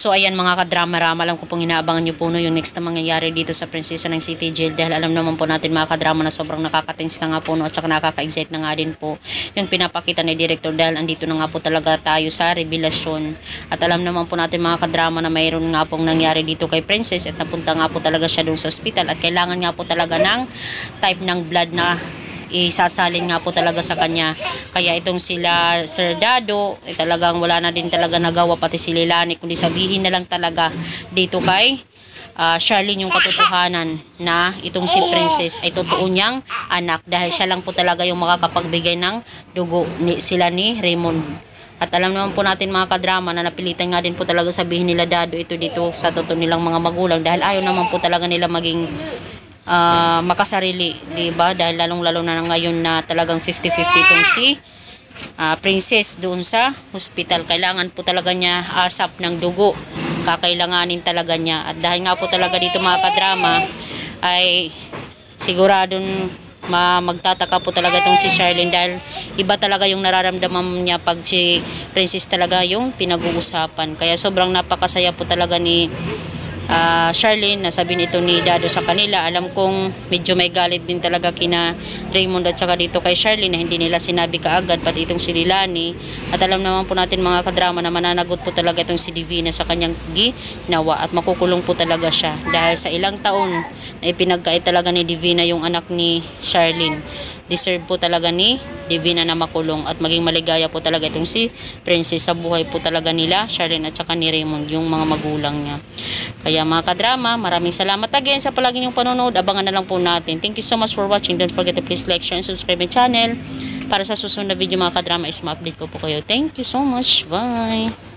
So ayan mga kadrama-rama, alam ko pong inaabangan nyo po no, yung next na mangyayari dito sa Prinsesa ng City Jail, dahil alam naman po natin mga kadrama na sobrang nakaka-tense na nga po no, at saka nakaka-excite na nga din po yung pinapakita ni Director, dahil andito na nga po talaga tayo sa revelasyon. At alam naman po natin mga kadrama na mayroon nga pong nangyari dito kay Princess, at napunta nga po talaga siya doon sa hospital, at kailangan nga po talaga ng type ng blood na isasalin nga po talaga sa kanya. Kaya itong sila Sir Dado, talagang wala na din talaga nagawa, pati si Lilani, kundi sabihin na lang talaga dito kay Charlene yung katotohanan na itong si Princess ay totoo niyang anak, dahil siya lang po talaga yung makakapagbigay ng dugo sila ni Raymond. At alam naman po natin mga kadrama na napilitan nga din po talaga sabihin nila Dado ito dito sa totoo nilang mga magulang, dahil ayaw naman po talaga nila maging makasarili, diba? Dahil lalong-lalo na ngayon na talagang 50-50 itong si Princess doon sa hospital. Kailangan po talaga niya asap ng dugo, kakailanganin talaga niya. At dahil nga po talaga dito mga kadrama ay siguradong magtataka po talaga itong si Charlene, dahil iba talaga yung nararamdaman niya pag si Princess talaga yung pinag-uusapan. Kaya sobrang napakasaya po talaga ni Charlene na sabihin ito ni Dado sa kanila. Alam kong medyo may galit din talaga kina Raymond at saka dito kay Charlene na hindi nila sinabi kaagad, pati itong si Lilani. At alam naman po natin mga kadrama na mananagot po talaga itong si Divina sa kanyang ginawa, at makukulong po talaga siya dahil sa ilang taon na ipinagkait talaga ni Divina yung anak ni Charlene. Deserve po talaga ni Divina na makulong, at maging maligaya po talaga itong si Princess sa buhay po talaga nila Charlene at saka ni Raymond, yung mga magulang niya. Kaya mga kadrama, maraming salamat again sa palagi niyong panonood. Abangan na lang po natin. Thank you so much for watching. Don't forget to please like, share, and subscribe my channel para sa susunod na video mga kadrama is ma-update ko po kayo. Thank you so much. Bye!